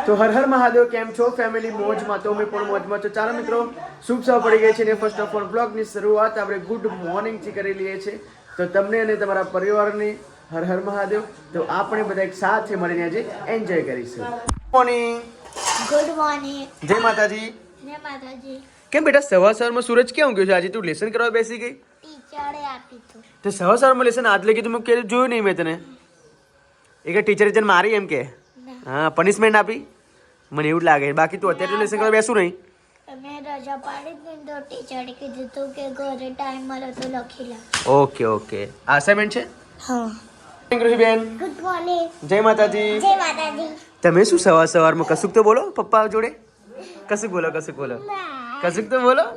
તો હર હર મહાદેવ, કેમ છો ફેમિલી? મોજમાં તો અમે પણ મોજમાં. તો ચાલો મિત્રો, શુભ સવાર પડી ગઈ છે ને ફર્સ્ટ ઓફ ઓલ બ્લોગની શરૂઆત આપણે ગુડ મોર્નિંગથી કરી લઈએ છીએ. તો તમને અને તમારા પરિવારની હર હર મહાદેવ. તો આપણે બધા એક સાથે મળીને આજે એન્જોય કરીશું. Morning, good morning. જય માતાજી. જય માતાજી. કેમ બેટા સવાર સવારમાં સૂરજ ક્યાં ઊંઘ્યો છે? આજે તું લેસન કરવા બેસી ગઈ? ટીચરે આપી તું. તો સવાર સવારમાં લેસન આજ લગી તું મેં જોયું નહીં મેં તને. એક ટીચરે તને મારી એમ કે? હા, પનિશમેન્ટ આપી? મને એવું જ લાગે. બાકી તું અત્યારે લેસન કરવા બેસું નહીં? તમે રજા પાડી દીધી તો ટીચરે કીધું તું કે ઘરે ટાઈમ મળે તો લખી લે. Okay okay. અસાઇનમેન્ટ છે? હા. બેન, ગુડ મોર્નિંગ. જય માતાજી. જય માતાજી. તમે શું સવાર સવારમાં કશુંક તો બોલો પપ્પા જોડે. કશુંક બોલો, કશુંક બોલો, કશુંક તો બોલો.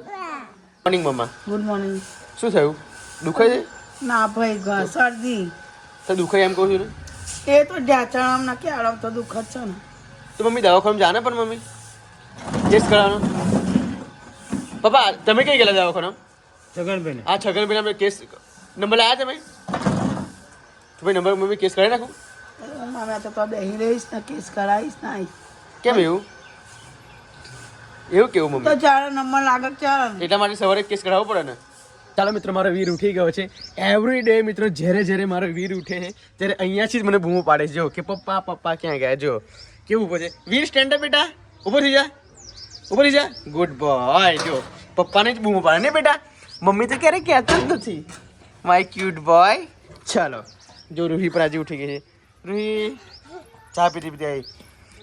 મોર્નિંગ મમ્મા. Good morning. શું થયું? દુખાય છે? ના ભાઈ, શરદી તો દુખાય એમ કહું છું ને. એ તો ઢાંચણામ નક્કી આરામ તો દુઃખ જ છે ને. તો મમ્મી દવાખાને જાને પણ મમ્મી ટેસ્ટ કરાવવાનો. પપ્પા તમે કઈ ગયેલા દવાખાના? જગનભાઈ આ છગનભાઈ આપણે કેસ નંબર લાયા તમે? તો ભાઈ નંબર મમ્મી કેસ કરાવી નાખું. અમે તો બેહી રહીશ ને કેસ કરાવીશ ને આવીશ. કેમ એવું? એવું કેવું તો મમ્મી? જ્યારે નંબર લાગે ત્યારે ને. એટલા માટે સવારે કેસ કરાવવો પડે ને. ચાલો મિત્રો, મારો વીર ઉઠી ગયો છે. એવરી ડે મિત્રો જ્યારે જ્યારે મારો વીર ઉઠે છે ત્યારે અહીંયાથી જ મને બૂમો પાડે છે. જો કે પપ્પા પપ્પા ક્યાં ગયા? જો કેવું ઊભો છે. વીર સ્ટેન્ડ અપ બેટા, ઊભો થઈ જા, ઊભો થઈ જા. Good boy. જો પપ્પાને જ બૂમો પાડે ને બેટા. મમ્મી તો ક્યારેય કહેતા જ નથી. My cute boy. ચાલો, જો રૂહી પણ આજે ઉઠી ગઈ છે. રૂહી ચા પીધી પીધી આવી.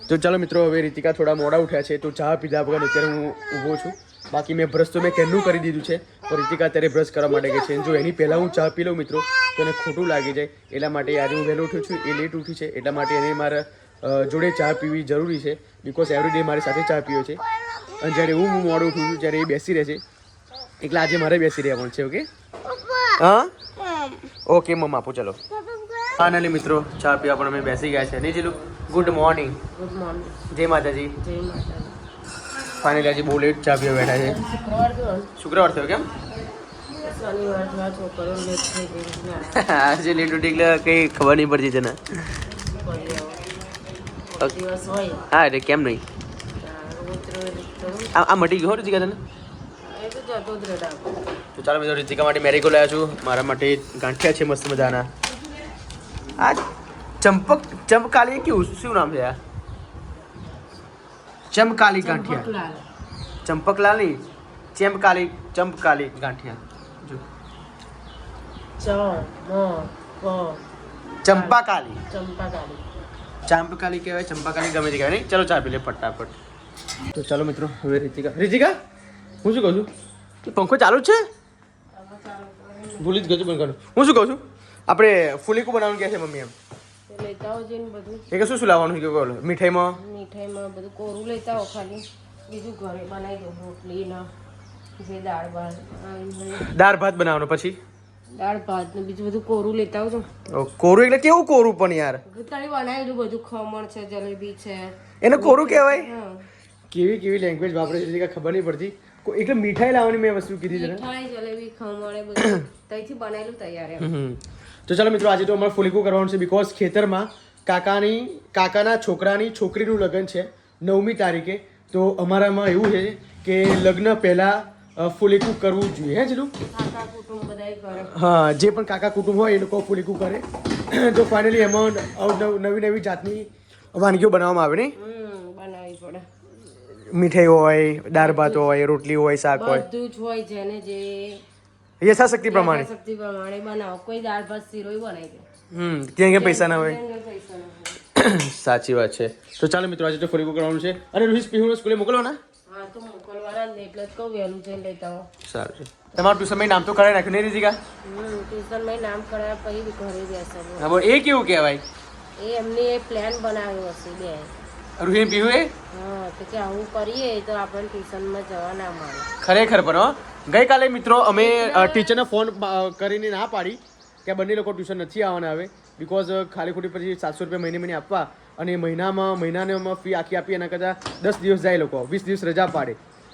તો ચાલો મિત્રો, હવે રીતિકા થોડા મોડા ઉઠ્યા છે તો ચા પીધા વગર અત્યારે હું ઊભો છું. બાકી મેં બ્રશ તો મેં કેમનું કરી દીધું છે, તો રીતિકા અત્યારે બ્રશ કરવા માટે ગઈ છે. જો એની પહેલાં હું ચા પી લઉં મિત્રો તો એને ખોટું લાગી જાય. એટલા માટે આજે હું વહેલો ઉઠ્યો છું, એ લેટ ઉઠી છે. એટલા માટે એને મારા જોડે ચા પીવી જરૂરી છે. બિકોઝ એવરી ડે મારી સાથે ચા પીવે છે. અને જ્યારે હું મોડું ઉઠું છું ત્યારે એ બેસી રહે છે. એટલે આજે મારે બેસી રહેવાનું છે. ઓકે? હા, ઓકે મમ્મા આપો. ચલો ફાઇનલી મિત્રો ચા પીવા પણ અમે બેસી ગયા છે. નહીં ચીલું? Good morning. Good morning. જય માતાજી. જય માતાજી. ફાઇનલી આજે બહુ લેટ ચા પીવા બેઠા છે. શુક્રવાર થયો ને? શુક્રવાર થયો કેમ? શનિવાર થયા, છોકરીઓ લેટ થઈ ગઈ ને. આજે લેટ ઉઠી એટલે કંઈ ખબર નહીં પડતી છે ને. દિવસ હોય હા એટલે કેમ નહીં? રોજ રોજ કરું. આ મટી ગયો રીતિકા તને? એ તો જતો જ રહેતા. તો ચાલો મિત્રો, રીતિકા માટે મેરીગો લાવ્યા છું. મારા માટે ગાંઠિયા છે મસ્ત મજાના. આ ચંપકાલી કેવું શું નામ છે? આ ચંપકાલી ગાંઠિયા. ચંપકલાલ નહીં, ચંપકાલી ગાંઠિયા. જો ચંપાકાલી કહેવાય, ચંપાકાલી ગમે તે કહેવાય નહીં. ચલો ચા પી લે ફટાફટ. તો ચાલો મિત્રો, હવે રીતિકા હું શું કહું છું? પંખો ચાલુ જ છે? ભૂલી જ ગયો છું બંધ કરવાનું. હું શું કહું છું? આપણે ફુલીકું બનાવવાનું કહે છે મમ્મી એમ. લેતા આવજો ને બધું. એ કે શું લાવવાનું છે? બોલો. મીઠાઈમાં મીઠાઈમાં બધું કોરું લેતા આવો. ખાલી બીજું ઘરે બનાવી દો. રોટલી ને જે દાળ ભાત દાળ ભાત બનાવવાનો. પછી દાળ ભાત ને બીજું બધું કોરું લેતા આવજો. કોરું એટલે કેવું કોરું પણ યાર? તારી બનાવેલું બધું ખમણ છે, જલેબી છે. એને કોરું કહેવાય? હા, કેવી લેંગ્વેજ વાપરે છે ખબર નહીં પડતી. એટલે મીઠાઈ લાવવાની મેં વસ્તુ કીધી છે ને. મીઠાઈ, જલેબી, ખમણ એ બધું ત્યાંથી બનાવેલું તૈયાર એમ. તો ચાલો મિત્રો, આજે તો અમારે ફુલીકું કરવાનું છે. બિકોઝ ખેતરમાં કાકાના છોકરાની છોકરીનું લગ્ન છે 9મી તારીખે. તો અમારામાં એવું છે કે લગ્ન પહેલાં ફુલીકું કરવું જોઈએ. હે જીલું? કાકા કુટુંબ બધાય કરે. હા, જે પણ કાકા કુટુંબ હોય એ લોકો ફુલીકું કરે. તો ફાઇનલી એમાં નવી જાતની વાનગીઓ બનાવવામાં આવે નહીં? બનાવવી પડે. મીઠાઈ હોય, દાળ ભાત હોય, રોટલી હોય, શાક હોય, બધું જ હોય. જેને જે યથાશક્તિ પ્રમાણે. શક્તિ પ્રમાણે બનાવો. કોઈ દાળ ભાત શીરોય બનાવી દે. ત્યાં કે પૈસા ના હોય. પૈસા ના હોય. સાચી વાત છે. તો ચાલો મિત્રો, આજે તો ફુલીકું કરવાનું છે. અને રોહિત પીહુને સ્કૂલે મોકલવાના? હા, તો મોકલવાના ને એટલે જ કહું વહેલું જઈને લેતા આવો. સારું છે. તમારું ટ્યુશનમાં નામ તો કરાવી નાખ્યું નહીં રીતિકા? ટ્યુશનમાં નામ કરાવ્યા પછી ઘરે બેસવાનું. હા બોલ. એ કેવું કહેવાય? એ એમની એ પ્લાન બનાવ્યો હશે બે. રોહિત પીહુ એ હા, તો કે આવું કરીએ તો આપણને ટ્યુશનમાં જવા ના મળે. ખરેખર પણ ગઈકાલે મિત્રો અમે ટીચરને ફોન કરીને ના પાડી કે બંને લોકો ટ્યુશન નથી આવવાના હવે. બિકોઝ ખાલી ખોટી પછી 700 રૂપિયા મહિને આપવા અને મહિનામાં ફી આખી આપી એના કરતાં 10 દિવસ જાય લોકો 20 દિવસ રજા પાડે.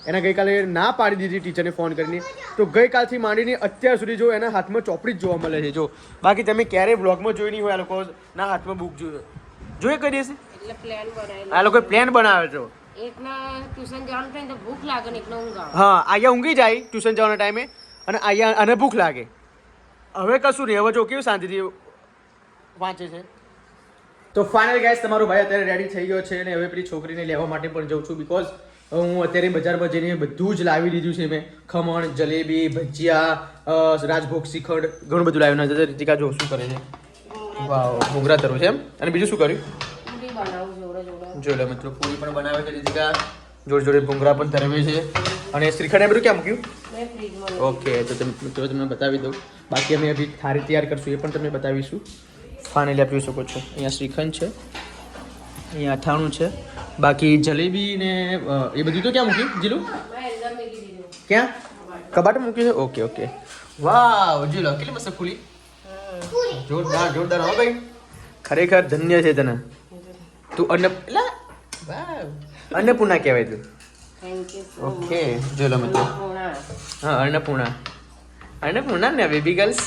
એના ગઈકાલે ના પાડી દીધી ટીચરને ફોન કરીને. તો ગઈકાલથી માંડીને અત્યાર સુધી જો એના હાથમાં ચોપડી જ જોવા મળે છે. જો બાકી તમે ક્યારેય બ્લોગમાં જોઈ નહીં હોય આ લોકોના હાથમાં બુક જોઈએ કઈ દેશે. એટલે પ્લાન બનાવેલો આ લોકો પ્લાન બનાવે છે. એકના ટ્યુશન જવાનું થાય ને તો ભૂખ લાગે ને એકનો ઊંઘ આવે. હા અહીંયા ઊંઘી જાય ટ્યુશન જવાના ટાઈમે અને અહીંયા અને ભૂખ લાગે. હવે કશું નહીં, હવે જો કેવું શાંતિથી વાંચે છે. તો ફાઇનલ ગાઈસ તમારો ભાઈ અત્યારે રેડી થઈ ગયો છે અને હવે પેલી છોકરીને લેવા માટે પણ જઉં છું બીકોઝ હું અત્યારે બજારમાં જઈને બધું જ લાવી દીધું છે મેં. ખમણ, જલેબી, ભજીયા, રાજભોગ, શ્રીખંડ ઘણું બધું લાવ્યું નથી. રીતિકા જો શું કરે છે. વાવ, ઘૂઘરા તરવું છે એમ. અને બીજું શું કર્યું પૂરી બનાવું જોડે જોડે. જોઈ લો મિત્રો, પૂરી પણ બનાવે છે રીતિકા, જોડે જોડે ભૂંગળા પણ તરવે છે. અને શ્રીખંડ એ બધું ક્યાં મૂક્યું? મેં ફ્રીજમાં ઓકે, તો મિત્રો તમને બતાવી દઉં. બાકી અમે અભી થાળી તૈયાર કરશું, એ પણ તમને બતાવીશું. ફાઇનલી આપી શકો છો. અહીંયા શ્રીખંડ છે, અહીંયા અથાણું છે, બાકી જલેબી ને એ બધું તો ક્યાં મૂક્યું જીલું? અંદર મૂકી દીધું. ક્યાં? કબાટ મૂક્યું છે. Okay okay. વાવ, જીલો કેટલી મસ્ત ફૂલી. જોરદાર જોરદાર. હો ભાઈ, ખરેખર ધન્ય છે તને. તું અન્નપૂર્ણા કહેવાય તું. થેન્ક યુ સો ઓકે, જોઈ લો મિત્રો. હા, અન્નપૂર્ણા ને બેબી ગર્લ્સ.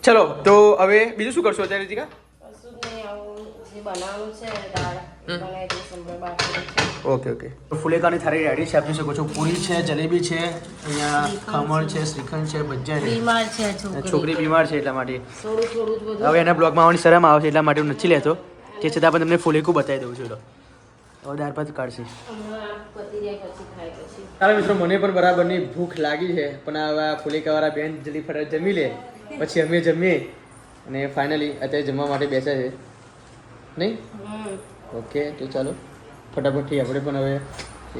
ચલો તો હવે બીજું શું કરશો અત્યારે રીતિકા? કશું જ નહીં, આવું જે બનાવવાનું છે દાળ બનાવી દઈશું બાકી છે. Okay okay. ફુલેકાની થાળી રેડી છે, આપી શકો છો. પૂરી છે, જલેબી છે, અહીંયા ખમણ છે, શ્રીખંડ છે, ભજીયા છે. બીમાર છે છોકરી બીમાર છે એટલા માટે થોડું થોડું જ બધું. હવે એના બ્લોગમાં આવવાની શરમ આવે છે એટલા માટે હું નથી લેતો. તે છતાં પણ તમને ફુલેકું બતાવી દઉં છું. લો હવે દાળ ભાત કાઢશે. હમણાં પતી જાય પછી ખાય પછી. ચાલો મિત્રો, મને પણ બરાબરની ભૂખ લાગી છે, પણ હવે આ ફુલેકાવાળા બેન જલ્દી ફટાફટ જમી લે પછી અમે જમીએ અને ફાઇનલી અત્યારે જમવા માટે બેસ્યા છે નહીં? ઓકે, તો ચાલો ફટાફટથી આપણે પણ હવે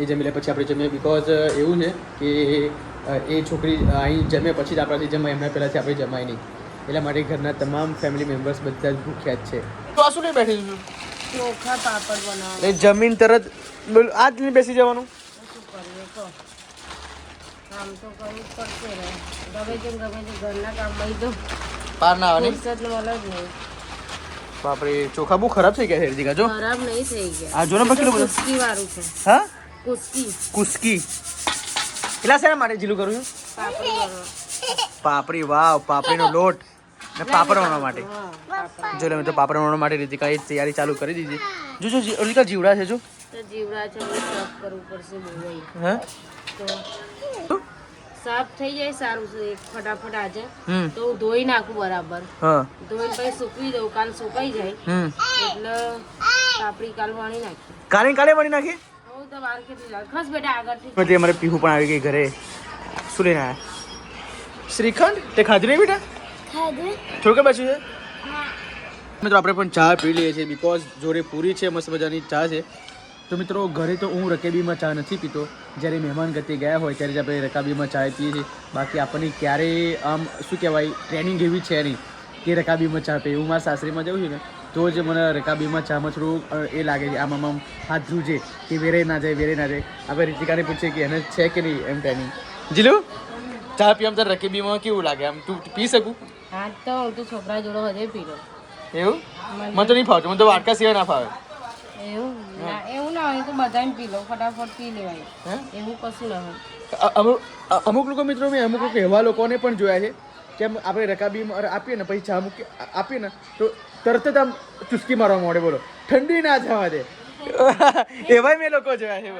એ જમી લે પછી આપણે જમીએ. બિકોઝ એવું છે કે એ છોકરી અહીં જમે પછી જ આપણાથી જમાય, એમના પહેલાંથી આપણે જમાય નહીં. એટલા માટે ઘરના તમામ ફેમિલી મેમ્બર્સ બધા જ ભૂખ્યા જ છે. તો આ શું નહીં બેઠી છું? ચોખા પાપડ બનાવો. એ જમીન તરત આજ નહીં બેસી જવાનું? શું કરીએ કહો, કામ તો કરવું જ પડશે ને. ગમે તેમ ઘરના કામમાં તો પાર ના આવે નહીં? ફુરસત મળે જ નહીં. બાપરે, ચોખા બહુ ખરાબ થઈ ગયા છે રીતિકા. જો ખરાબ નહીં થઈ ગયા. આ જો ને કેટલું બધું. કુસ્કી વાળું છે. હા, કુસ્કી કુસ્કી. એટલા શેના માટે જીલું કરું છું? પાપડી વાળો. પાપડી. વાવ, પાપડીનો લોટ ને પાપડ વણવા માટે. હા પાપડ. જો લે તો પાપડ વણવા માટે રીતિકાએ તૈયારી ચાલુ કરી દીધી. જો જો રીતિકા જીવડા છે જો. તો જીવડા છે હવે સાફ કરવું પડશે બહુ. હે તો સાફ થઈ જાય સારું છે ફટાફટ આજે. હમ તો હું ધોઈ નાખું બરાબર. હા ધોઈને પછી સૂકવી દઉં, કાલ સુકાઈ જાય એટલે પાપડી કાલ વણી નાખી. કાલે કાલે વણી નાખી. હું તો વાર કેટલી લાગે ખસ બેટા આગળથી. પછી અમારે પીહુ પણ આવી ગઈ ઘરે. શું લઈને આવ્યા? શ્રીખંડ. તે ખાધું નહીં બેટા? ખાધું? થોડું કે બચ્યું છે? મિત્રો આપણે પણ ચા પી લઈએ છીએ બિકોઝ જોડે પૂરી છે, મસ્ત મજાની ચા છે. તો મિત્રો ઘરે તો હું રકેબીમાં ચા નથી પીતો, જ્યારે મહેમાન ગતિ ગયા હોય ત્યારે જ આપણે રકાબીમાં ચા પીએ છીએ. બાકી આપણને ક્યારેય આમ શું કહેવાય ટ્રેનિંગ એવી છે નહીં કે રકાબીમાં ચા પીએ. હું મારા સાસરીમાં જાઉં છું ને તો જ મને રકાબીમાં ચામાં થોડું એ લાગે છે, આમ આમ હાથ ધ્રુજે કે વેરે ના જાય. આપણે રીતિકાને પૂછીએ કે એને છે કે નહીં એમ ટ્રેનિંગ. જીલું ચા પીવા તો રકેબીમાં કેવું લાગે? આમ તું પી શકું? હા તો હું તો છોકરા જોડે હજે પી લઉં. એવું મને તો નહીં ફાવતું, મને તો વાટકા સિવાય ના ફાવે. એવું ના હોય તો બધાને પી લઉં, ફટાફટ પી લેવાય. એવું કશું ના હોય. અમુક લોકો મિત્રો મેં અમુક લોકો એવા લોકોને પણ જોયા છે કે આપણે રકાબીમાં આપીએ ને પછી ચા મૂકી આપીએ ને તો તરત જ આમ ચુસ્કી મારવા માંડે. બોલો, ઠંડી ના થવા દે. એવાય મેં લોકો જોયા છે.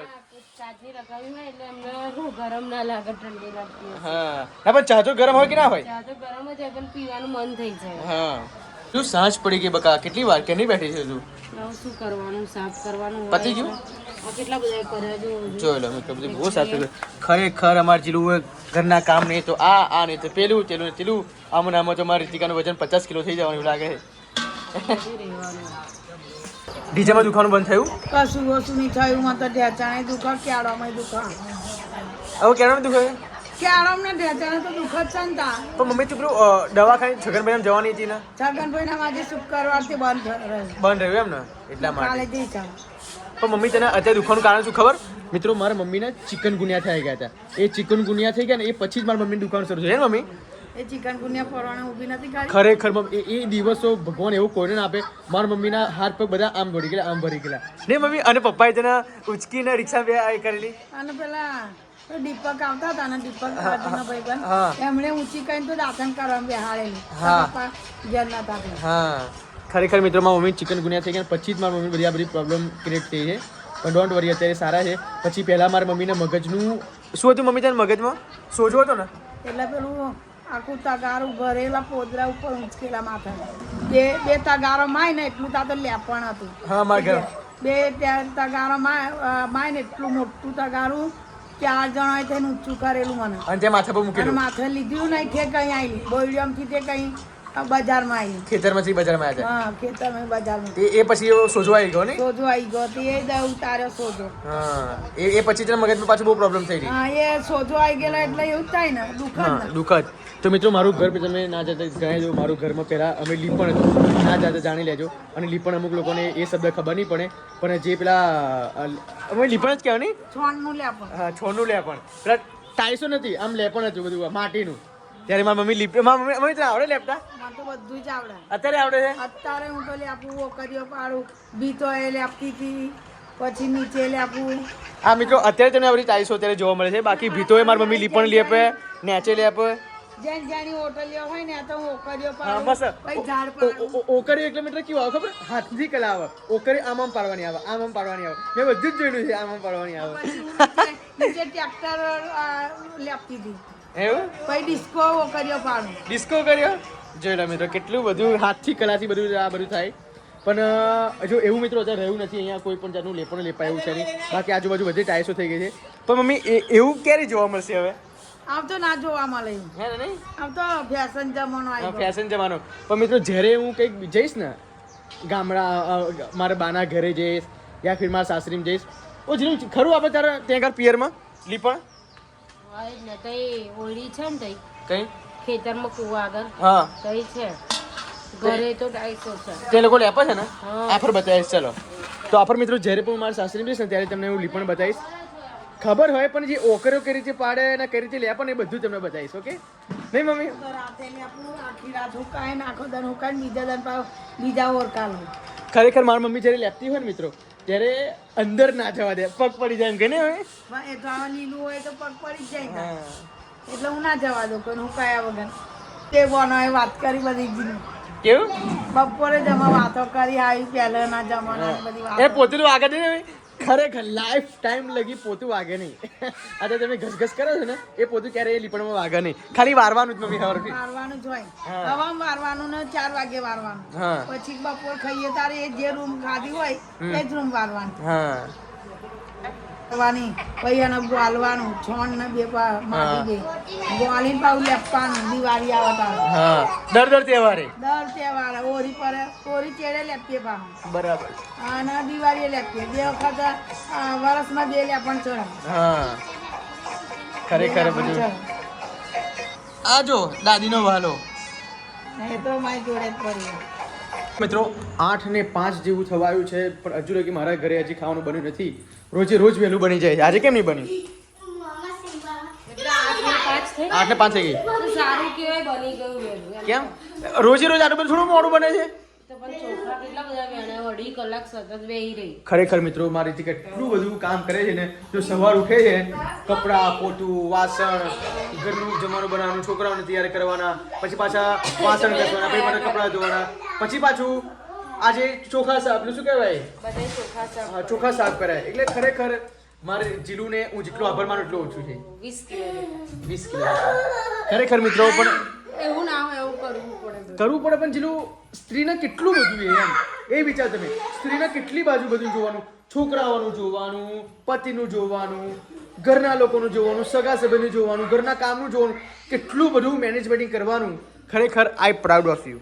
ચાચની રકાવી હોય એટલે એમને ગરમ ના લાગે, ઠંડી લાગતી હોય. હા ના, પણ ચા તો ગરમ હોય કે ના હોય? ચા તો ગરમ જ હોય પણ પીવાનું મન થઈ જાય. હા. તું સાંજ પડી ગઈ બકા, કેટલી વાર કેની બેઠી છે તું? હવે શું કરવાનું, સાફ કરવાનું હોય. પતી ગયું? આ કેટલા બધા કર્યા જો. જોઈ લો મિત્રો, બધું બહુ સાફ કર્યું. ખરેખર અમારે જેલું હોય ઘરના કામ નહીં તો આ નહીં તો પેલું તેલું આમાં આમાં તો મારી રીતિકાનું વજન 50 કિલો થઈ જવાનું એવું લાગે છે. ડીજેમાં દુખાવાનું બંધ થયું? કશું વસ્તુ નહીં થયું. માં તો ઢેચાણે દુખા, ક્યાળામાં દુખા. હવે કેવાનું દુખે? ક્યાળામાં ઢેચાણે તો દુખ જ છે ને તા. પણ મમ્મી તું પેલું દવાખાને છગનભાઈ જવાની હતી ને? છગનભાઈના આજે શુક્રવારથી બંધ રહે. બંધ રહ્યું એમ ને એટલા કાલે માટે. જઈ જાવ. પણ મમ્મી તને અત્યારે દુખવાનું કારણ શું ખબર? મિત્રો મારા મમ્મીને ચિકનગુનિયા થઈ ગયા હતા. એ ચિકનગુનિયા થઈ ગયા ને એ પછી જ મારા મમ્મીને દુખાવાનું શરૂ થયું. મમ્મી એ ચિકનગુનિયા ફરવાને ઊભી નથી કાઢી. ખરેખર એ દિવસો ભગવાન એવું કોઈને ના આપે. મારા મમ્મીના હાથ પગ બધા આમ દોડી ગયેલા, આમ ભરી ગયેલા. ને મમ્મી અને પપ્પાએ તેને ઉચકીને રિક્ષા બે કરેલી. અને પેલા દીપક આવતા હતા ને દીપક ભાઈબંધ હા. એમણે ઊંચી કરીને તો દાંતણ કરવા બેહાડેલી. હા. પપ્પા ઘેર નતા. હા ખરેખર મિત્રો મારી મમ્મી ચિકન ગુનિયા થઈ ગયા પછી જ મારી મમ્મી બધી પ્રોબ્લેમ ક્રિએટ થઈ છે પણ ડોન્ટ વરી અત્યારે સારા છે પછી પહેલાં મારી મમ્મીને મગજનું શું હતું મમ્મી તારે મગજમાં સોજો હતો ને એટલે પેલું આખું તગારું ભરેલા પોદરા ઉપર ઉંચકેલા માથા બે તગારો માય ને એટલું તા તો લેપણ હતું હા મારા ઘર બે ત્યાં તગારો માય ને એટલું મોટું તગારું 4 જણાએ થઈને ઊંચું કરેલું મને અને ત્યાં માથા પર અને મૂકેલું માથે લીધું નહીં તે કઈ આવી બોલિયમથી તે કઈ બજારમાં આવી ખેતરમાંથી બજારમાં આવ્યા હા ખેતરમાં બજારમાં હતા એ પછી એવો સોજો આવી ગયો ને સોજો આવી ગયો તે દઉં ઉતાર્યો સોજો હા એ પછી તેના મગજમાં પાછું બહુ પ્રોબ્લેમ થઈ ગઈ હા એ સોજો આવી ગયેલા એટલે એવું જ થાય ને દુઃખ જ હા ને દુઃખદ તો મિત્રો મારું ઘર તમે ના જતા ગયા જો મારું ઘરમાં પહેલાં અમે લીપણ હતું ના જતા જાણી લેજો અને લીપણ અમુક લોકોને એ શબ્દ ખબર નહીં પડે પણ જે પેલા અમે લીપણ જ કહેવાય નહીં છોણનું લેપણ હા છોડનું લેપણ પેલા ટાઈસો નથી આમ લેપણ હતું બધું માટીનું ત્યારે મારી મમ્મી લીપ મારી મમ્મી તને આવડે લેપતા મને તો બધું જ આવડે અત્યારે આવડે છે અત્યારે હું તો લેપું ઓકરીઓ પાડું બીતો એ લેપતી હતી પછી નીચે લેપું હા મિત્રો અત્યારે તમને આવડી ટાઈસો અત્યારે જોવા મળે છે બાકી ભીતોએ મારી મમ્મી લીપણ લેપે નેચે લેપે જેન જેની હોટલીઓ હોય ને તો હું ઓકરીઓ હા પાડું બસ પછી ઝાડ પાડું ઓકરી એટલે મિત્રો કેવું આવે ખબર હાથથી કલા આવે ઓકરી આમ પાડવાની આવે આમ પાડવાની આવે મેં બધું જ જોયેલું છે આમ પાડવાની આવે પછી હું નીચે ટ્રેક્ટર લેપતી હતી એવું પછી ડિસ્કો ઓકરીઓ પાડું ડિસ્કો કર્યો જોઈ લો મિત્રો કેટલું બધું હાથથી કલાથી બધું આ બધું થાય પણ જો એવું મિત્રો અત્યારે રહ્યું નથી અહીંયા કોઈ પણ જાતનું લેપણ લેપાય એવું છે નહીં બાકી આજુબાજુ બધી ટાઈસો થઈ ગઈ છે પણ મમ્મી એવું ક્યારે જોવા મળશે હવે આમ તો ના જોવા મળે હે ને નહીં આમ તો ફેશન જમાનો આવી ગયો ફેશન જવાનો પણ મિત્રો જ્યારે હું કંઈક જઈશ ને ગામડા મારા બાના ઘરે જઈશ યા ફિર મારા સાસરીમાં જઈશ ઓ જેનું ખરું આપણે તારે ત્યાં આગળ પિયરમાં લીપણ હા જ ને તઈ ઓળી છે ને તઈ કઈ ખેતરમાં કુવા આગળ હા તઈ છે ઘરે તો 250 છે તે લોકો લેપા છે ને હા. આફર બતાવીશ ચલો તો આફર મિત્રો જ્યારે પણ હું મારા સાસરીમાં જઈશ ને ત્યારે તમને હું લીપણ બતાવીશ ખબર હોય પણ જે ઓકરો કઈ રીતે પાડે અને કઈ રીતે લે પણ એ બધું તમને બતાવીશ ઓકે નહીં મમ્મી તો રાતે લેપું આખી રાત હુકાય ને આખો દન હુકાય ને બીજા દન પાછું બીજા ઓરકા લો ખરેખર મારી મમ્મી જ્યારે લેપતી હોય ને મિત્રો ત્યારે અંદર ના જવા દે પગ પડી જાય એમ કે ને હવે એ તો આવા લીલું હોય તો પગ પડી જ જાય ને. એટલે હું ના જવા દઉં કોઈ હુકાયા વગર તે બોનો એ વાત કરી બધી જીની કેવું બપોરે જ અમે વાતો કરી આવી પહેલાના જમાનાની બધી એ વાતો પોતું વાગે નહીં ખરેખર લાઈફ ટાઈમ લગી પોતું વાગે નહીં આજે તમે ઘસઘસ કરો છો ને એ પોતું ક્યારે લીપણમાં વાગે નહીં ખાલી વારવાનું જ મમ્મી હવારથી વારવાનું જ હોય હા. હવા વારવાનું ને 4 વાગે વારવાનું હા પછી બપોર ખાઈએ તારે એ જે રૂમ ખાધી હોય એ જ રૂમ વારવાનું હા કરવાની પછી એને ગોળવાનું છોણ ને બે માટી ગઈ ગોળીને પાછું લેપવાનું દિવાળી આવે તારે હા દર તહેવારે દર તહેવાર ઓરી પર ઓરી ચેડે લેપીએ પાછું બરાબર અને દિવાળીએ લેપીએ 2 વખત વર્ષમાં 2 લેપણ ચડાવે હા ખરેખર બધું આ જો દાદીનો વાલો એ તો મારી જોડે જ પડી મિત્રો 8:05 જેવું થવાયું છે પણ હજુ લગી મારા ઘરે હજી ખાવાનું બન્યું નથી રોજે રોજ વહેલું બની જાય છે આજે કેમ નહીં બન્યું એટલે 8:05 થઈ 8:05 થઈ ગઈ તો સારું કહેવાય બની ગયું વહેલું એમ. કેમ રોજે રોજ આટલું બધું થોડું મોડું બને છે તો પણ ચોખા કેટલા બધા વેણે 2.5 કલાક સતત બેહી રહી ખરેખર મિત્રો મારીથી કેટલું બધું કામ કરે છે ને જો સવાર ઉઠે છે કપડાં પોતું વાસણ ઘરનું જમવાનું બનાવવાનું છોકરાઓને તૈયાર કરવાના પછી પાછા વાસણ ઘસવાના પછી પાછા કપડાં ધોવાના પછી પાછું આજે ચોખા સાફ શું કહેવાય બધા ચોખા સાફ હા, ચોખા સાફ કરાય એટલે ખરેખર મારે જીલુને હું જેટલું આભાર માનું એટલું ઓછું છે 20 કિલો 20 કિલો ખરેખર મિત્રો પણ એવું ના હોય એવું કરવું પડે કરવું પડે પણ જેટલું સ્ત્રીને કેટલું બધું એમ એ વિચાર તમે સ્ત્રીને કેટલી બાજુ બધું જોવાનું છોકરાઓનું જોવાનું પતિનું જોવાનું ઘરના લોકોનું જોવાનું સગા સંબંધીનું જોવાનું ઘરના કામનું જોવાનું કેટલું બધું મેનેજમેન્ટિંગ કરવાનું ખરેખર આઈ પ્રાઉડ ઓફ યુ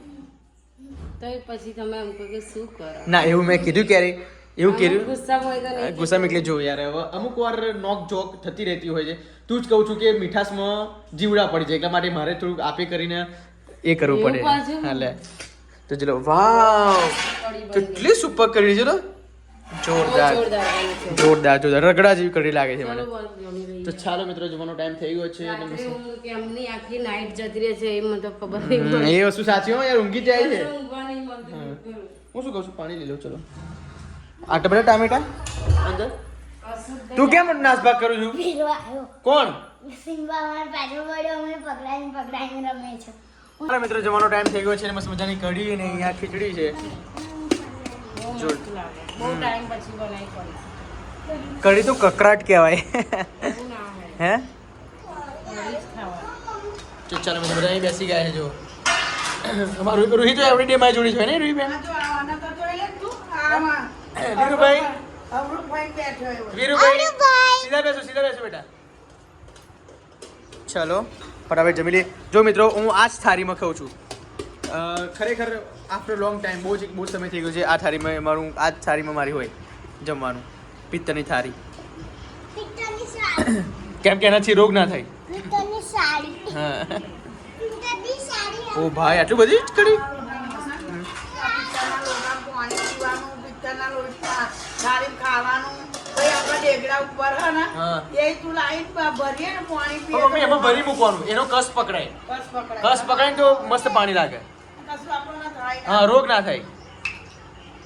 તો એ પછી તમે એમ કહો કે શું કરો ના એવું મેં કીધું ક્યારે એવું કીધું ગુસ્સામાં હોય તો નહીં ગુસ્સામાં એટલે જો યાર હવે અમુક વાર નોક જોક થતી રહેતી હોય છે તું જ કહું છું કે મીઠાશમાં જીવડા પડી જાય એટલા માટે મારે થોડુંક આપે કરીને એ કરવું એવું પડે પાછું? હા લે તો ચલો વાવ કેટલી સુપર કરી છે તો જોરદાર જોરદાર બને છે. જોરદાર રગડા જેવી કરી લાગે છે મને ચલો બસ જમી લઈએ. તો ચાલો મિત્રો જવાનો ટાઈમ થઈ ગયો છે અને રાત્રે ઊંઘ કેમની આખી નાઈટ જતી રહે છે એ મને તો ખબર નહીં એ વસ્તુ સાચી હો યાર ઊંઘી જાય છે ઊંઘવા નહીં મળતી બિલકુલ. હું શું કહું છું પાણી લઈ લો ચલો આટલા બધા ટામેટા અંદર તું કેમ નાસભાગ કરું છું ફેરવા આવ્યો કોણ સિમ્બા અમારે પાછળ પડ્યો અમે પકડાઈને રમે છે મારા મિત્રો જવાનો ટાઈમ થઈ ગયો છે અને મસ્ત મજાની કઢી ને અહીંયા ખીચડી છે. બહુ મસ્ત લાગે બહુ ટાઈમ પછી બનાવી પડી કઢી તો કકરાટ કહેવાય. એવું ના હોય હે કઢી જ ખાવા તો ચાલો મિત્રો બધા અહીં બેસી ગયા છે. જો અમારું રૂહી તો એવરી ડે માં જોડી છે ને રૂહી બેન. આ જો આના તો જોઈ લે તું આમાં વીરુભાઈ અમૃતભાઈ બેઠો એવો. વીરુભાઈ સીધા બેસો બેટા. ચલો ફટાફટ જમી લે. જો મિત્રો હું આ જ થાળીમાં ખાઉં છું. ખરેખર આફ્ટર લોંગ ટાઈમ બહુ સમય થઈ ગયો છે આ થાળીમાં મારું આ જ થાળીમાં મારી હોય જમવાનું પિત્તળની થાળી. પિત્તળની સાડી કેમ કે એનાથી રોગ ના થાય. પિત્તળની સાડી હા પિત્તળની સાડી ઓ ભાઈ આટલું બધી જ કરી. પિત્તળના લોટામાં પાણી પીવાનું, પિત્તળના લોટમાં થાળી ખાવાનું. પછી આપણા ડેગડા ઉપર હે ને હા. એ તું લાઈન ભરીએ ને પાણી પીએ મમ્મી એમાં ભરી મૂકવાનું એનો કસ પકડાય. બસ પકડાય. કસ પકડાય ને તો મસ્ત પાણી લાગે. કશું આપણને થાય ના. હા રોગ ના થાય.